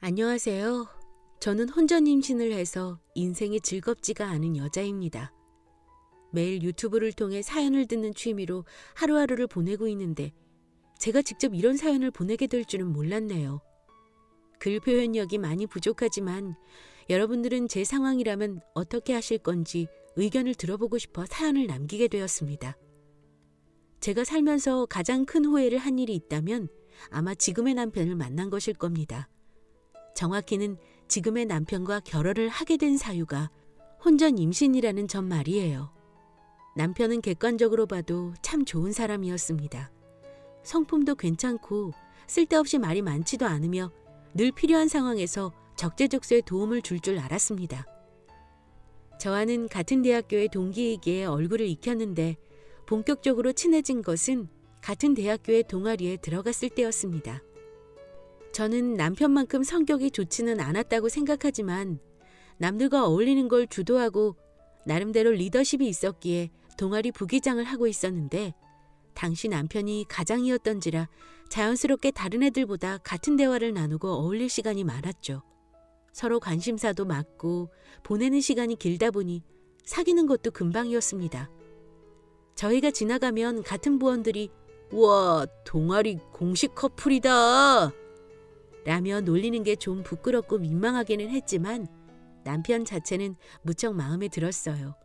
안녕하세요. 저는 혼전 임신을 해서 인생이 즐겁지가 않은 여자입니다. 매일 유튜브를 통해 사연을 듣는 취미로 하루하루를 보내고 있는데 제가 직접 이런 사연을 보내게 될 줄은 몰랐네요. 글 표현력이 많이 부족하지만 여러분들은 제 상황이라면 어떻게 하실 건지 의견을 들어보고 싶어 사연을 남기게 되었습니다. 제가 살면서 가장 큰 후회를 한 일이 있다면 아마 지금의 남편을 만난 것일 겁니다. 정확히는 지금의 남편과 결혼을 하게 된 사유가 혼전 임신이라는 점 말이에요. 남편은 객관적으로 봐도 참 좋은 사람이었습니다. 성품도 괜찮고 쓸데없이 말이 많지도 않으며 늘 필요한 상황에서 적재적소에 도움을 줄 알았습니다. 저와는 같은 대학교의 동기이기에 얼굴을 익혔는데 본격적으로 친해진 것은 같은 대학교의 동아리에 들어갔을 때였습니다. 저는 남편만큼 성격이 좋지는 않았다고 생각하지만 남들과 어울리는 걸 주도하고 나름대로 리더십이 있었기에 동아리 부기장을 하고 있었는데 당시 남편이 가장이었던지라 자연스럽게 다른 애들보다 같은 대화를 나누고 어울릴 시간이 많았죠. 서로 관심사도 맞고 보내는 시간이 길다 보니 사귀는 것도 금방이었습니다. 저희가 지나가면 같은 부원들이 "우와, 동아리 공식 커플이다!" 라며 놀리는 게 좀 부끄럽고 민망하기는 했지만 남편 자체는 무척 마음에 들었어요.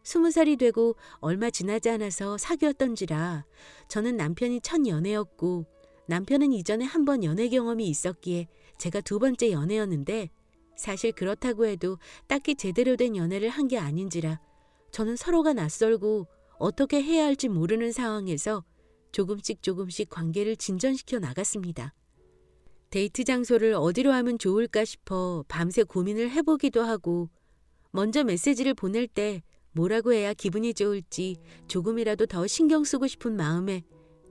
20살이 되고 얼마 지나지 않아서 사귀었던지라 저는 남편이 첫 연애였고 남편은 이전에 한 번 연애 경험이 있었기에 제가 두 번째 연애였는데 사실 그렇다고 해도 딱히 제대로 된 연애를 한 게 아닌지라 저는 서로가 낯설고 어떻게 해야 할지 모르는 상황에서 조금씩 관계를 진전시켜 나갔습니다. 데이트 장소를 어디로 하면 좋을까 싶어 밤새 고민을 해보기도 하고 먼저 메시지를 보낼 때 뭐라고 해야 기분이 좋을지 조금이라도 더 신경 쓰고 싶은 마음에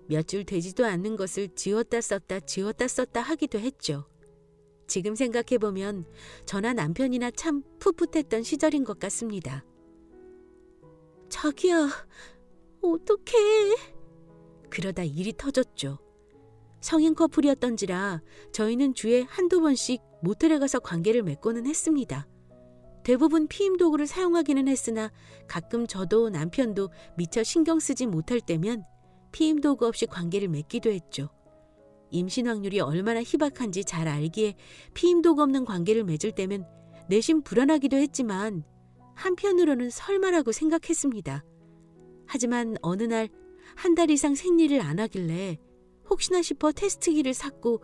몇 줄 되지도 않는 것을 지웠다 썼다 하기도 했죠. 지금 생각해보면 저나 남편이나 참 풋풋했던 시절인 것 같습니다. "자기야, 어떡해." 그러다 일이 터졌죠. 성인 커플이었던지라 저희는 주에 한두 번씩 모텔에 가서 관계를 맺고는 했습니다. 대부분 피임 도구를 사용하기는 했으나 가끔 저도 남편도 미처 신경 쓰지 못할 때면 피임 도구 없이 관계를 맺기도 했죠. 임신 확률이 얼마나 희박한지 잘 알기에 피임 도구 없는 관계를 맺을 때면 내심 불안하기도 했지만 한편으로는 설마라고 생각했습니다. 하지만 어느 날 한 달 이상 생리를 안 하길래 혹시나 싶어 테스트기를 샀고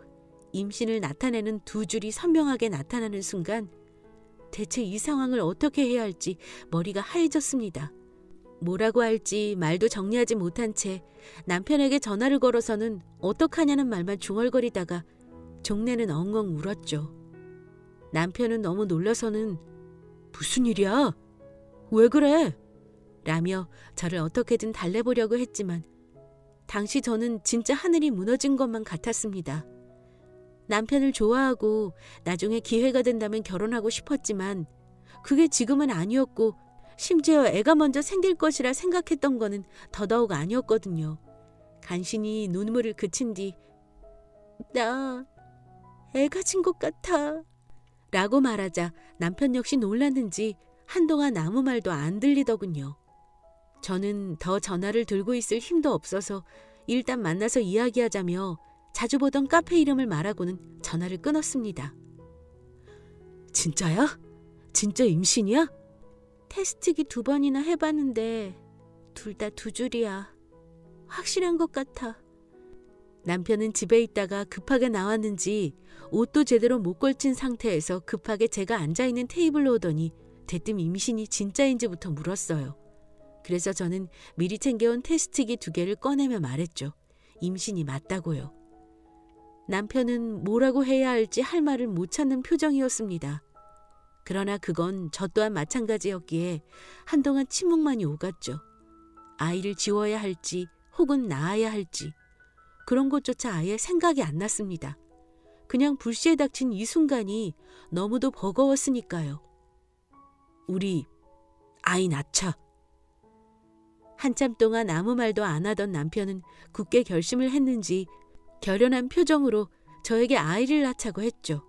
임신을 나타내는 두 줄이 선명하게 나타나는 순간 대체 이 상황을 어떻게 해야 할지 머리가 하얘졌습니다. 뭐라고 할지 말도 정리하지 못한 채 남편에게 전화를 걸어서는 어떡하냐는 말만 중얼거리다가 종래는 엉엉 울었죠. 남편은 너무 놀라서는 "무슨 일이야? 왜 그래?" 라며 저를 어떻게든 달래보려고 했지만 당시 저는 진짜 하늘이 무너진 것만 같았습니다. 남편을 좋아하고 나중에 기회가 된다면 결혼하고 싶었지만 그게 지금은 아니었고 심지어 애가 먼저 생길 것이라 생각했던 거는 더더욱 아니었거든요. 간신히 눈물을 그친 뒤 "나 애 가진 것 같아" 라고 말하자 남편 역시 놀랐는지 한동안 아무 말도 안 들리더군요. 저는 더 전화를 들고 있을 힘도 없어서 일단 만나서 이야기하자며 자주 보던 카페 이름을 말하고는 전화를 끊었습니다. "진짜야? 진짜 임신이야?" "테스트기 2번이나 해봤는데 둘 다 2줄이야. 확실한 것 같아." 남편은 집에 있다가 급하게 나왔는지 옷도 제대로 못 걸친 상태에서 급하게 제가 앉아있는 테이블로 오더니 대뜸 임신이 진짜인지부터 물었어요. 그래서 저는 미리 챙겨온 테스트기 2개를 꺼내며 말했죠. 임신이 맞다고요. 남편은 뭐라고 해야 할지 할 말을 못 찾는 표정이었습니다. 그러나 그건 저 또한 마찬가지였기에 한동안 침묵만이 오갔죠. 아이를 지워야 할지 혹은 낳아야 할지 그런 것조차 아예 생각이 안 났습니다. 그냥 불시에 닥친 이 순간이 너무도 버거웠으니까요. "우리 아이 낳자." 한참 동안 아무 말도 안 하던 남편은 굳게 결심을 했는지 결연한 표정으로 저에게 아이를 낳자고 했죠.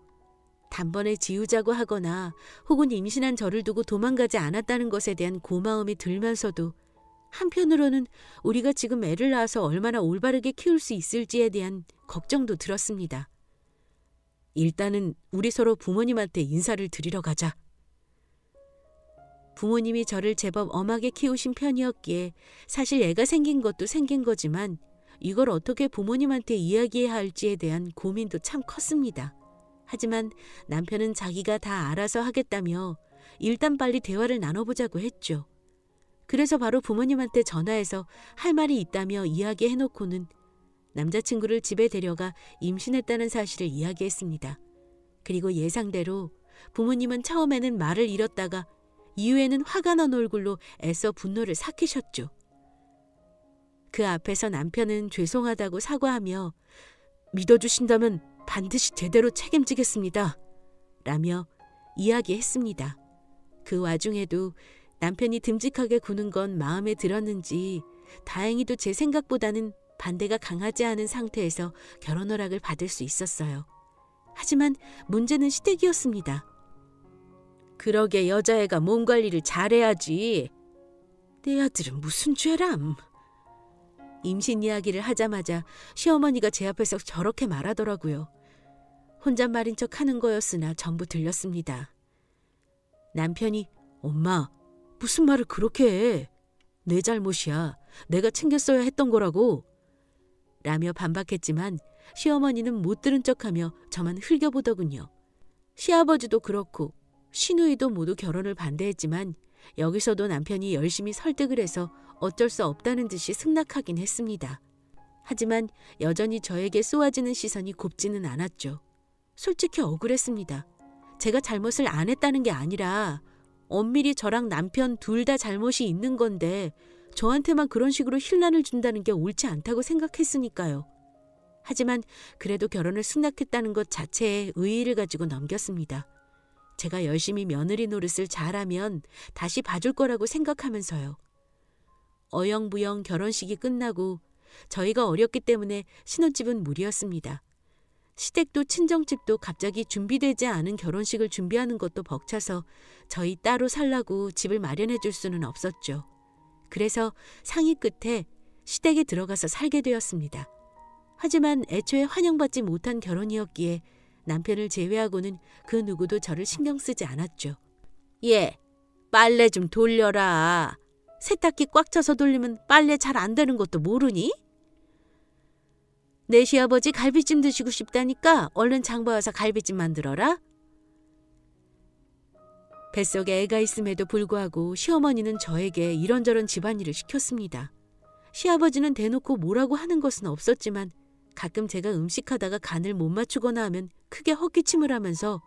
단번에 지우자고 하거나 혹은 임신한 저를 두고 도망가지 않았다는 것에 대한 고마움이 들면서도 한편으로는 우리가 지금 애를 낳아서 얼마나 올바르게 키울 수 있을지에 대한 걱정도 들었습니다. 일단은 우리 서로 부모님한테 인사를 드리러 가자. 부모님이 저를 제법 엄하게 키우신 편이었기에 사실 애가 생긴 것도 생긴 거지만 이걸 어떻게 부모님한테 이야기해야 할지에 대한 고민도 참 컸습니다. 하지만 남편은 자기가 다 알아서 하겠다며 일단 빨리 대화를 나눠보자고 했죠. 그래서 바로 부모님한테 전화해서 할 말이 있다며 이야기해놓고는 남자친구를 집에 데려가 임신했다는 사실을 이야기했습니다. 그리고 예상대로 부모님은 처음에는 말을 잃었다가 이후에는 화가 난 얼굴로 애써 분노를 삭히셨죠. 그 앞에서 남편은 죄송하다고 사과하며 믿어주신다면 반드시 제대로 책임지겠습니다. 라며 이야기했습니다. 그 와중에도 남편이 듬직하게 구는 건 마음에 들었는지 다행히도 제 생각보다는 반대가 강하지 않은 상태에서 결혼 허락을 받을 수 있었어요. 하지만 문제는 시댁이었습니다. 그러게 여자애가 몸 관리를 잘해야지. 내 아들은 무슨 죄람. 임신 이야기를 하자마자 시어머니가 제 앞에서 저렇게 말하더라고요. 혼잣말인 척 하는 거였으나 전부 들렸습니다. 남편이 엄마 무슨 말을 그렇게 해. 내 잘못이야. 내가 챙겼어야 했던 거라고. 라며 반박했지만 시어머니는 못 들은 척하며 저만 흘겨보더군요. 시아버지도 그렇고 시누이도 모두 결혼을 반대했지만 여기서도 남편이 열심히 설득을 해서 어쩔 수 없다는 듯이 승낙하긴 했습니다. 하지만 여전히 저에게 쏘아지는 시선이 곱지는 않았죠. 솔직히 억울했습니다. 제가 잘못을 안 했다는 게 아니라 엄밀히 저랑 남편 둘 다 잘못이 있는 건데 저한테만 그런 식으로 힐난을 준다는 게 옳지 않다고 생각했으니까요. 하지만 그래도 결혼을 승낙했다는 것 자체에 의의를 가지고 넘겼습니다. 제가 열심히 며느리 노릇을 잘하면 다시 봐줄 거라고 생각하면서요. 어영부영 결혼식이 끝나고 저희가 어렸기 때문에 신혼집은 무리였습니다. 시댁도 친정집도 갑자기 준비되지 않은 결혼식을 준비하는 것도 벅차서 저희 따로 살라고 집을 마련해 줄 수는 없었죠. 그래서 상의 끝에 시댁에 들어가서 살게 되었습니다. 하지만 애초에 환영받지 못한 결혼이었기에 남편을 제외하고는 그 누구도 저를 신경 쓰지 않았죠. 얘, 빨래 좀 돌려라. 세탁기 꽉 차서 돌리면 빨래 잘 안 되는 것도 모르니? 내 시아버지 갈비찜 드시고 싶다니까 얼른 장봐와서 갈비찜 만들어라. 뱃속에 애가 있음에도 불구하고 시어머니는 저에게 이런저런 집안일을 시켰습니다. 시아버지는 대놓고 뭐라고 하는 것은 없었지만 가끔 제가 음식하다가 간을 못 맞추거나 하면 크게 헛기침을 하면서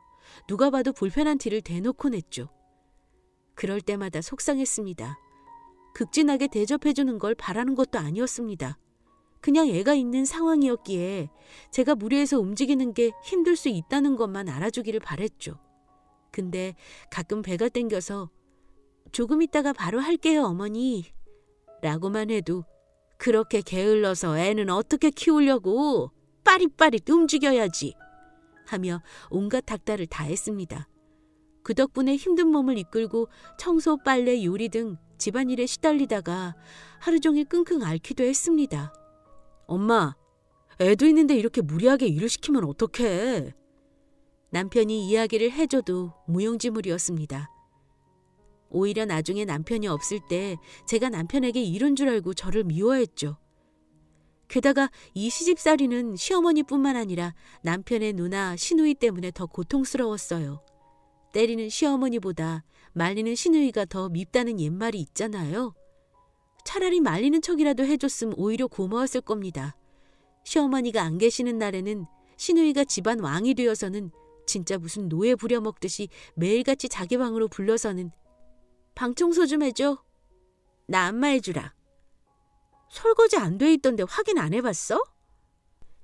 누가 봐도 불편한 티를 대놓고 냈죠. 그럴 때마다 속상했습니다. 극진하게 대접해주는 걸 바라는 것도 아니었습니다. 그냥 애가 있는 상황이었기에 제가 무리해서 움직이는 게 힘들 수 있다는 것만 알아주기를 바랬죠. 근데 가끔 배가 땡겨서 조금 있다가 바로 할게요 어머니 라고만 해도 그렇게 게을러서 애는 어떻게 키우려고 빠릿빠릿 움직여야지 하며 온갖 닥달을 다 했습니다. 그 덕분에 힘든 몸을 이끌고 청소, 빨래, 요리 등 집안일에 시달리다가 하루 종일 끙끙 앓기도 했습니다. 엄마, 애도 있는데 이렇게 무리하게 일을 시키면 어떡해. 남편이 이야기를 해줘도 무용지물이었습니다. 오히려 나중에 남편이 없을 때 제가 남편에게 이런 줄 알고 저를 미워했죠. 게다가 이 시집살이는 시어머니뿐만 아니라 남편의 누나, 시누이 때문에 더 고통스러웠어요. 때리는 시어머니보다 말리는 시누이가 더 밉다는 옛말이 있잖아요. 차라리 말리는 척이라도 해줬으면 오히려 고마웠을 겁니다. 시어머니가 안 계시는 날에는 시누이가 집안 왕이 되어서는 진짜 무슨 노예 부려먹듯이 매일같이 자기 방으로 불러서는 방 청소 좀 해줘. 나 안마해주라. 설거지 안 돼 있던데 확인 안 해봤어?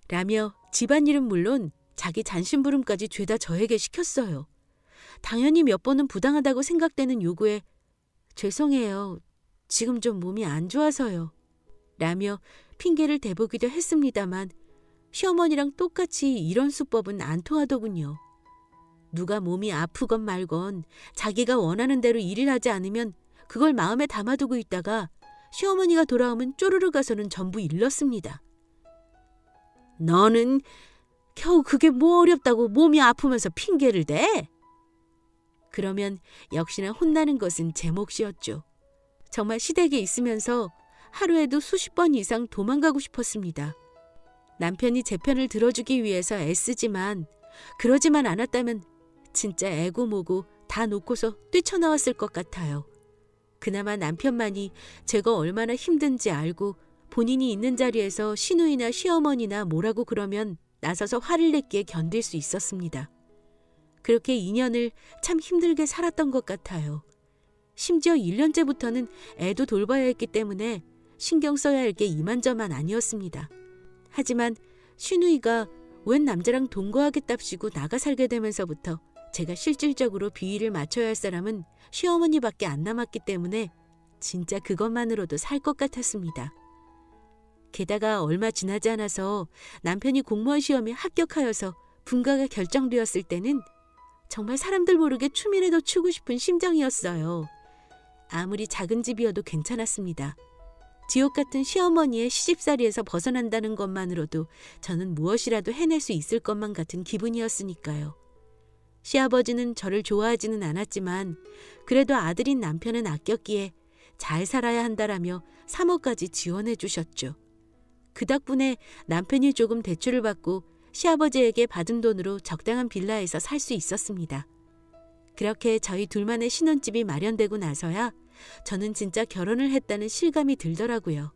라며 집안일은 물론 자기 잔심부름까지 죄다 저에게 시켰어요. 당연히 몇 번은 부당하다고 생각되는 요구에 죄송해요. 지금 좀 몸이 안 좋아서요. 라며 핑계를 대보기도 했습니다만 시어머니랑 똑같이 이런 수법은 안 통하더군요. 누가 몸이 아프건 말건 자기가 원하는 대로 일을 하지 않으면 그걸 마음에 담아두고 있다가 시어머니가 돌아오면 쪼르르 가서는 전부 일렀습니다. 너는 겨우 그게 뭐 어렵다고 몸이 아프면서 핑계를 대? 그러면 역시나 혼나는 것은 제 몫이었죠. 정말 시댁에 있으면서 하루에도 수십 번 이상 도망가고 싶었습니다. 남편이 제 편을 들어주기 위해서 애쓰지만 그러지만 않았다면 진짜 애고 뭐고 다 놓고서 뛰쳐나왔을 것 같아요. 그나마 남편만이 제가 얼마나 힘든지 알고 본인이 있는 자리에서 시누이나 시어머니나 뭐라고 그러면 나서서 화를 냈기에 견딜 수 있었습니다. 그렇게 2년을 참 힘들게 살았던 것 같아요. 심지어 1년째부터는 애도 돌봐야 했기 때문에 신경 써야 할 게 이만저만 아니었습니다. 하지만 시누이가 웬 남자랑 동거하겠답시고 나가 살게 되면서부터 제가 실질적으로 비위를 맞춰야 할 사람은 시어머니밖에 안 남았기 때문에 진짜 그것만으로도 살 것 같았습니다. 게다가 얼마 지나지 않아서 남편이 공무원 시험에 합격하여서 분가가 결정되었을 때는 정말 사람들 모르게 춤이라도 추고 싶은 심정이었어요. 아무리 작은 집이어도 괜찮았습니다. 지옥 같은 시어머니의 시집살이에서 벗어난다는 것만으로도 저는 무엇이라도 해낼 수 있을 것만 같은 기분이었으니까요. 시아버지는 저를 좋아하지는 않았지만 그래도 아들인 남편은 아꼈기에 잘 살아야 한다라며 3억까지 지원해 주셨죠. 그 덕분에 남편이 조금 대출을 받고 시아버지에게 받은 돈으로 적당한 빌라에서 살 수 있었습니다. 그렇게 저희 둘만의 신혼집이 마련되고 나서야 저는 진짜 결혼을 했다는 실감이 들더라고요.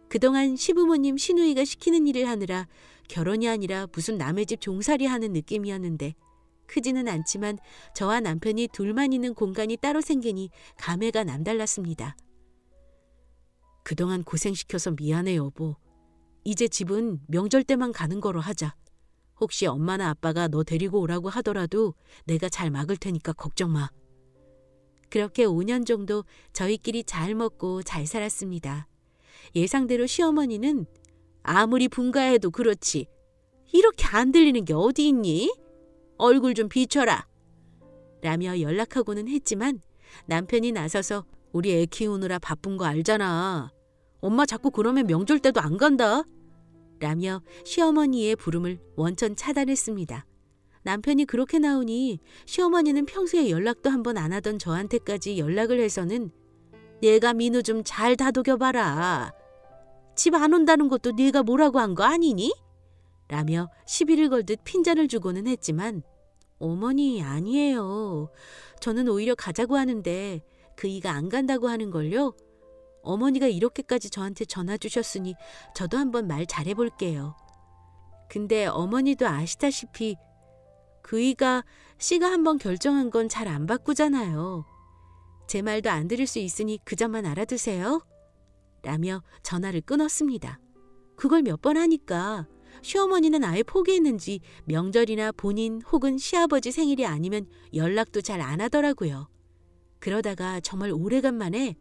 그동안 시부모님 시누이가 시키는 일을 하느라 결혼이 아니라 무슨 남의 집 종살이 하는 느낌이었는데 크지는 않지만 저와 남편이 둘만 있는 공간이 따로 생기니 감회가 남달랐습니다. 그동안 고생시켜서 미안해 여보. 이제 집은 명절 때만 가는 거로 하자. 혹시 엄마나 아빠가 너 데리고 오라고 하더라도 내가 잘 막을 테니까 걱정 마. 그렇게 5년 정도 저희끼리 잘 먹고 잘 살았습니다. 예상대로 시어머니는 아무리 분가해도 그렇지 이렇게 안 들리는 게 어디 있니? 얼굴 좀 비춰라. 라며 연락하고는 했지만 남편이 나서서 우리 애 키우느라 바쁜 거 알잖아. 엄마 자꾸 그러면 명절 때도 안 간다. 라며 시어머니의 부름을 원천 차단했습니다. 남편이 그렇게 나오니 시어머니는 평소에 연락도 한 번 안 하던 저한테까지 연락을 해서는 내가 민우 좀 잘 다독여봐라. 집 안 온다는 것도 네가 뭐라고 한 거 아니니? 라며 시비를 걸듯 핀잔을 주고는 했지만 어머니 아니에요. 저는 오히려 가자고 하는데 그이가 안 간다고 하는 걸요. 어머니가 이렇게까지 저한테 전화 주셨으니 저도 한번 말 잘해볼게요. 근데 어머니도 아시다시피 그이가 씨가 한번 결정한 건 잘 안 바꾸잖아요. 제 말도 안 들을 수 있으니 그 점만 알아두세요. 라며 전화를 끊었습니다. 그걸 몇 번 하니까 시어머니는 아예 포기했는지 명절이나 본인 혹은 시아버지 생일이 아니면 연락도 잘 안 하더라고요. 그러다가 정말 오래간만에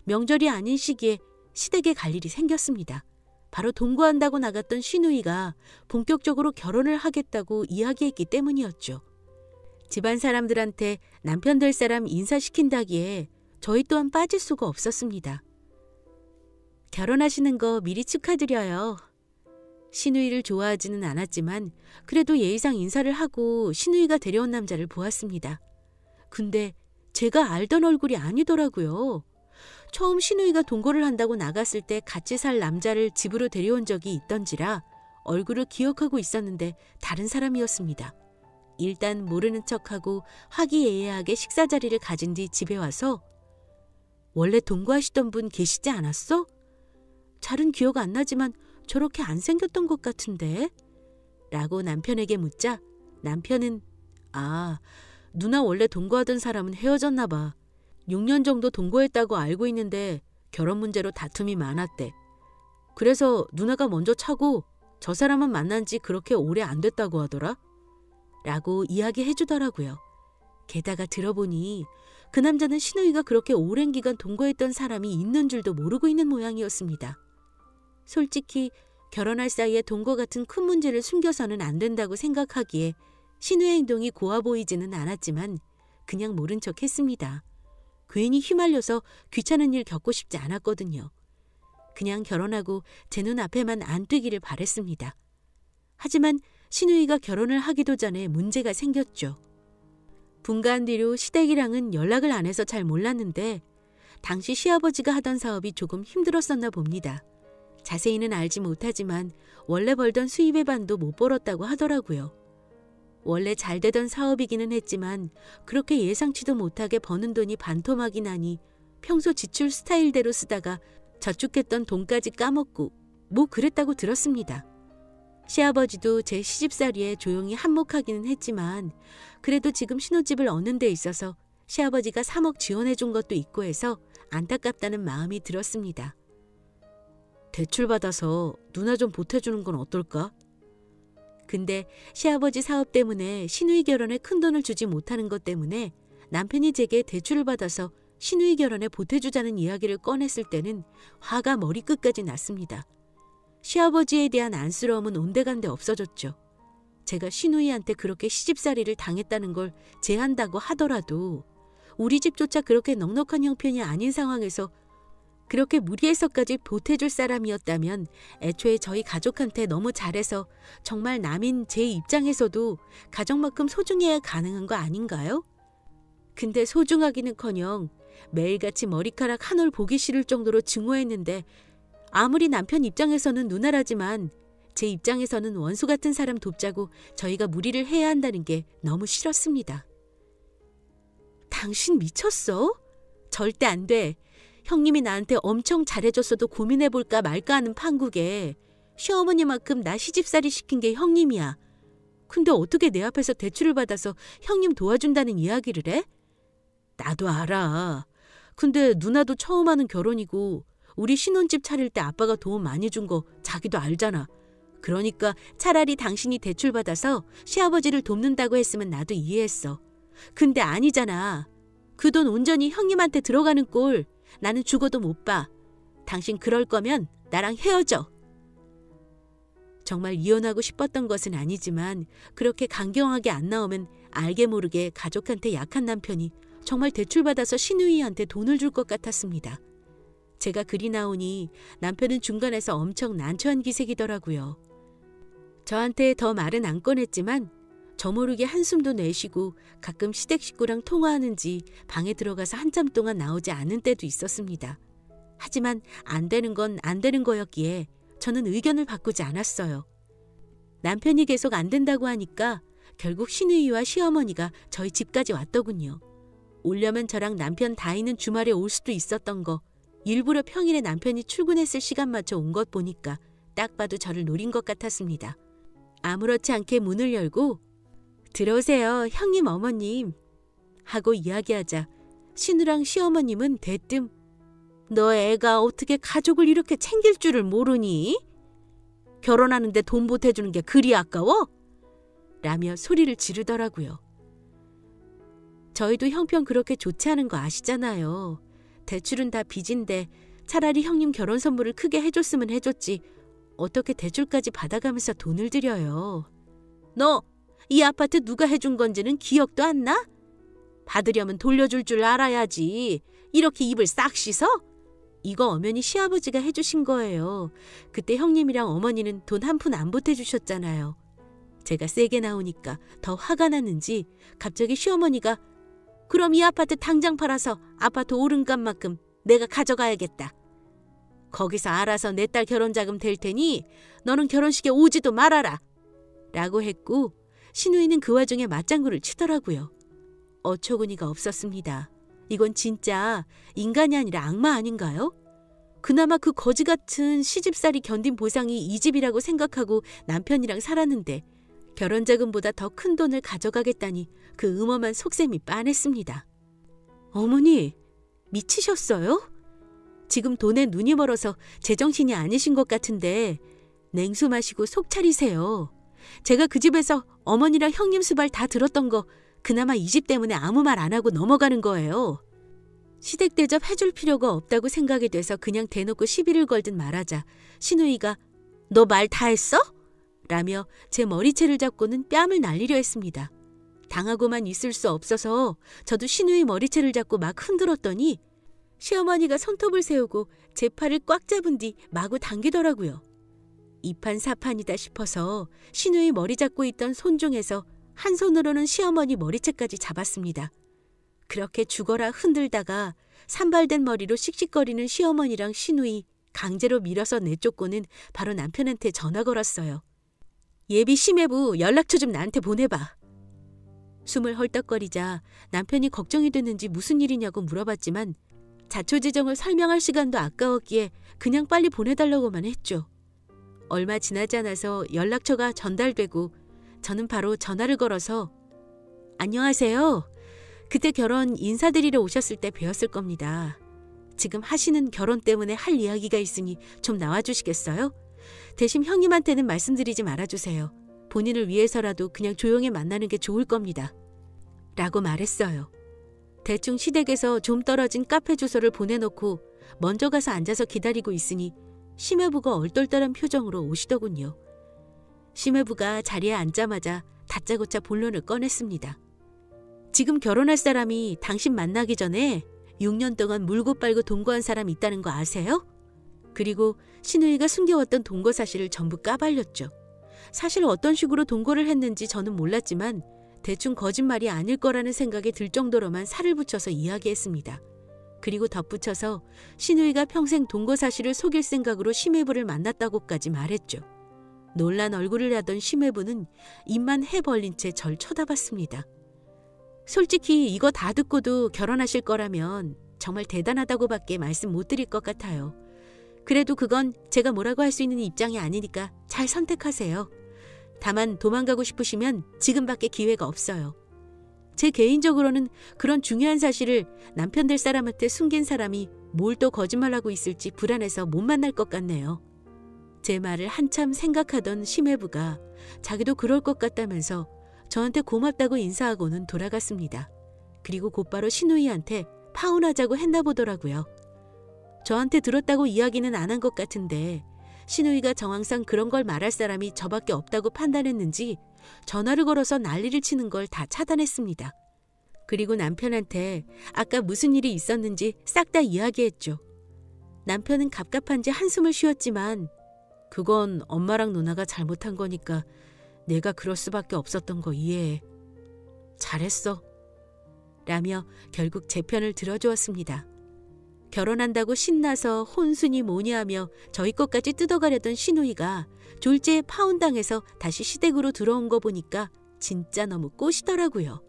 명절이 아닌 시기에 시댁에 갈 일이 생겼습니다. 바로 동거한다고 나갔던 시누이가 본격적으로 결혼을 하겠다고 이야기했기 때문이었죠. 집안 사람들한테 남편 될 사람 인사시킨다기에 저희 또한 빠질 수가 없었습니다. 결혼하시는 거 미리 축하드려요. 시누이를 좋아하지는 않았지만 그래도 예의상 인사를 하고 시누이가 데려온 남자를 보았습니다. 근데 제가 알던 얼굴이 아니더라고요. 처음 시누이가 동거를 한다고 나갔을 때 같이 살 남자를 집으로 데려온 적이 있던지라 얼굴을 기억하고 있었는데 다른 사람이었습니다. 일단 모르는 척하고 화기애애하게 식사 자리를 가진 뒤 집에 와서 원래 동거하시던 분 계시지 않았어? 잘은 기억 안 나지만 저렇게 안 생겼던 것 같은데? 라고 남편에게 묻자 남편은 누나 원래 동거하던 사람은 헤어졌나 봐. 6년 정도 동거했다고 알고 있는데 결혼 문제로 다툼이 많았대. 그래서 누나가 먼저 차고 저 사람은 만난 지 그렇게 오래 안 됐다고 하더라. 라고 이야기해 주더라고요. 게다가 들어보니 그 남자는 시누이가 그렇게 오랜 기간 동거했던 사람이 있는 줄도 모르고 있는 모양이었습니다. 솔직히 결혼할 사이에 동거 같은 큰 문제를 숨겨서는 안 된다고 생각하기에 신우의 행동이 고와 보이지는 않았지만 그냥 모른 척 했습니다. 괜히 휘말려서 귀찮은 일 겪고 싶지 않았거든요. 그냥 결혼하고 제 눈앞에만 안 뛰기를 바랬습니다. 하지만 신우이가 결혼을 하기도 전에 문제가 생겼죠. 분가한 뒤로 시댁이랑은 연락을 안 해서 잘 몰랐는데 당시 시아버지가 하던 사업이 조금 힘들었었나 봅니다. 자세히는 알지 못하지만 원래 벌던 수입의 반도 못 벌었다고 하더라고요. 원래 잘 되던 사업이기는 했지만 그렇게 예상치도 못하게 버는 돈이 반토막이 나니 평소 지출 스타일대로 쓰다가 저축했던 돈까지 까먹고 뭐 그랬다고 들었습니다. 시아버지도 제 시집살이에 조용히 한몫하기는 했지만 그래도 지금 신혼집을 얻는 데 있어서 시아버지가 3억 지원해 준 것도 있고 해서 안타깝다는 마음이 들었습니다. 대출받아서 누나 좀 보태주는 건 어떨까? 근데 시아버지 사업 때문에 신우이 결혼에 큰돈을 주지 못하는 것 때문에 남편이 제게 대출을 받아서 신우이 결혼에 보태주자는 이야기를 꺼냈을 때는 화가 머리끝까지 났습니다. 시아버지에 대한 안쓰러움은 온데간데 없어졌죠. 제가 신우이한테 그렇게 시집살이를 당했다는 걸 제한다고 하더라도 우리 집조차 그렇게 넉넉한 형편이 아닌 상황에서 그렇게 무리해서까지 보태줄 사람이었다면 애초에 저희 가족한테 너무 잘해서 정말 남인 제 입장에서도 가족만큼 소중해야 가능한 거 아닌가요? 근데 소중하기는커녕 매일같이 머리카락 한 올 보기 싫을 정도로 증오했는데 아무리 남편 입장에서는 누나라지만 제 입장에서는 원수 같은 사람 돕자고 저희가 무리를 해야 한다는 게 너무 싫었습니다. 당신 미쳤어? 절대 안 돼. 형님이 나한테 엄청 잘해줬어도 고민해볼까 말까 하는 판국에 시어머니만큼 나 시집살이 시킨 게 형님이야. 근데 어떻게 내 앞에서 대출을 받아서 형님 도와준다는 이야기를 해? 나도 알아. 근데 누나도 처음 하는 결혼이고 우리 신혼집 차릴 때 아빠가 도움 많이 준 거 자기도 알잖아. 그러니까 차라리 당신이 대출 받아서 시아버지를 돕는다고 했으면 나도 이해했어. 근데 아니잖아. 그 돈 온전히 형님한테 들어가는 꼴 나는 죽어도 못 봐. 당신 그럴 거면 나랑 헤어져. 정말 이혼하고 싶었던 것은 아니지만 그렇게 강경하게 안 나오면 알게 모르게 가족한테 약한 남편이 정말 대출받아서 신우이한테 돈을 줄 것 같았습니다. 제가 그리 나오니 남편은 중간에서 엄청 난처한 기색이더라고요. 저한테 더 말은 안 꺼냈지만 저 모르게 한숨도 내쉬고 가끔 시댁 식구랑 통화하는지 방에 들어가서 한참 동안 나오지 않은 때도 있었습니다. 하지만 안 되는 건 안 되는 거였기에 저는 의견을 바꾸지 않았어요. 남편이 계속 안 된다고 하니까 결국 신우이와 시어머니가 저희 집까지 왔더군요. 오려면 저랑 남편 다이는 주말에 올 수도 있었던 거 일부러 평일에 남편이 출근했을 시간 맞춰 온 것 보니까 딱 봐도 저를 노린 것 같았습니다. 아무렇지 않게 문을 열고 들어오세요, 형님 어머님 하고 이야기하자 신우랑 시어머님은 대뜸 너 애가 어떻게 가족을 이렇게 챙길 줄을 모르니? 결혼하는데 돈 보태주는 게 그리 아까워? 라며 소리를 지르더라고요. 저희도 형편 그렇게 좋지 않은 거 아시잖아요. 대출은 다 빚인데 차라리 형님 결혼 선물을 크게 해줬으면 해줬지 어떻게 대출까지 받아가면서 돈을 들여요. 너 이 아파트 누가 해준 건지는 기억도 안 나? 받으려면 돌려줄 줄 알아야지. 이렇게 입을 싹 씻어? 이거 엄연히 시아버지가 해주신 거예요. 그때 형님이랑 어머니는 돈 한 푼 안 보태주셨잖아요. 제가 세게 나오니까 더 화가 났는지 갑자기 시어머니가 그럼 이 아파트 당장 팔아서 아파트 오름값만큼 내가 가져가야겠다. 거기서 알아서 내 딸 결혼자금 될 테니 너는 결혼식에 오지도 말아라. 라고 했고 신우이는 그 와중에 맞장구를 치더라고요. 어처구니가 없었습니다. 이건 진짜 인간이 아니라 악마 아닌가요? 그나마 그 거지 같은 시집살이 견딘 보상이 이 집이라고 생각하고 남편이랑 살았는데 결혼자금보다 더 큰 돈을 가져가겠다니 그 음험한 속셈이 빤했습니다. 어머니, 미치셨어요? 지금 돈에 눈이 멀어서 제정신이 아니신 것 같은데 냉수 마시고 속 차리세요. 제가 그 집에서 어머니랑 형님 수발 다 들었던 거 그나마 이 집 때문에 아무 말 안 하고 넘어가는 거예요. 시댁 대접 해줄 필요가 없다고 생각이 돼서 그냥 대놓고 시비를 걸듯 말하자 신우이가 너 말 다 했어? 라며 제 머리채를 잡고는 뺨을 날리려 했습니다. 당하고만 있을 수 없어서 저도 신우의 머리채를 잡고 막 흔들었더니 시어머니가 손톱을 세우고 제 팔을 꽉 잡은 뒤 마구 당기더라고요. 이판사판이다 싶어서 신우의 머리 잡고 있던 손 중에서 한 손으로는 시어머니 머리채까지 잡았습니다. 그렇게 죽어라 흔들다가 산발된 머리로 씩씩거리는 시어머니랑 신우이 강제로 밀어서 내쫓고는 바로 남편한테 전화 걸었어요. 예비 심해부 연락처 좀 나한테 보내봐. 숨을 헐떡거리자 남편이 걱정이 됐는지 무슨 일이냐고 물어봤지만 자초지정을 설명할 시간도 아까웠기에 그냥 빨리 보내달라고만 했죠. 얼마 지나지 않아서 연락처가 전달되고 저는 바로 전화를 걸어서 안녕하세요. 그때 결혼 인사드리러 오셨을 때 뵈었을 겁니다. 지금 하시는 결혼 때문에 할 이야기가 있으니 좀 나와주시겠어요? 대신 형님한테는 말씀드리지 말아주세요. 본인을 위해서라도 그냥 조용히 만나는 게 좋을 겁니다. 라고 말했어요. 대충 시댁에서 좀 떨어진 카페 주소를 보내놓고 먼저 가서 앉아서 기다리고 있으니 심해부가 얼떨떨한 표정으로 오시더군요. 심해부가 자리에 앉자마자 다짜고짜 본론을 꺼냈습니다. 지금 결혼할 사람이 당신 만나기 전에 6년 동안 물고 빨고 동거한 사람 있다는 거 아세요? 그리고 신우이가 숨겨왔던 동거 사실을 전부 까발렸죠. 사실 어떤 식으로 동거를 했는지 저는 몰랐지만 대충 거짓말이 아닐 거라는 생각이 들 정도로만 살을 붙여서 이야기했습니다. 그리고 덧붙여서 신우이가 평생 동거 사실을 속일 생각으로 심해부를 만났다고까지 말했죠. 놀란 얼굴을 하던 심해부는 입만 해 벌린 채 절 쳐다봤습니다. 솔직히 이거 다 듣고도 결혼하실 거라면 정말 대단하다고밖에 말씀 못 드릴 것 같아요. 그래도 그건 제가 뭐라고 할 수 있는 입장이 아니니까 잘 선택하세요. 다만 도망가고 싶으시면 지금밖에 기회가 없어요. 제 개인적으로는 그런 중요한 사실을 남편 될 사람한테 숨긴 사람이 뭘 또 거짓말하고 있을지 불안해서 못 만날 것 같네요. 제 말을 한참 생각하던 심해부가 자기도 그럴 것 같다면서 저한테 고맙다고 인사하고는 돌아갔습니다. 그리고 곧바로 신우이한테 파혼하자고 했나 보더라고요. 저한테 들었다고 이야기는 안 한 것 같은데 신우이가 정황상 그런 걸 말할 사람이 저밖에 없다고 판단했는지 전화를 걸어서 난리를 치는 걸 다 차단했습니다. 그리고 남편한테 아까 무슨 일이 있었는지 싹 다 이야기했죠. 남편은 갑갑한지 한숨을 쉬었지만 그건 엄마랑 누나가 잘못한 거니까 내가 그럴 수밖에 없었던 거 이해해. 잘했어. 라며 결국 제 편을 들어주었습니다. 결혼한다고 신나서 혼순이 뭐냐 하며 저희 것까지 뜯어가려던 신우이가 졸지에 파혼당해서 다시 시댁으로 들어온 거 보니까 진짜 너무 꼬시더라고요.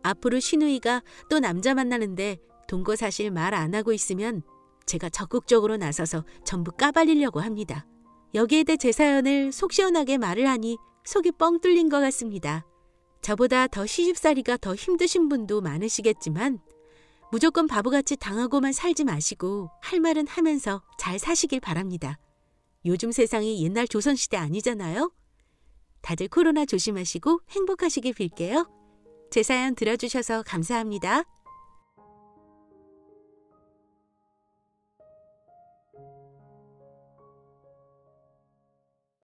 앞으로 신우이가 또 남자 만나는데 동거 사실 말 안 하고 있으면 제가 적극적으로 나서서 전부 까발리려고 합니다. 여기에 대해 제 사연을 속 시원하게 말을 하니 속이 뻥 뚫린 것 같습니다. 저보다 더 시집살이가 더 힘드신 분도 많으시겠지만 무조건 바보같이 당하고만 살지 마시고 할 말은 하면서 잘 사시길 바랍니다. 요즘 세상이 옛날 조선시대 아니잖아요? 다들 코로나 조심하시고 행복하시길 빌게요. 제 사연 들어주셔서 감사합니다.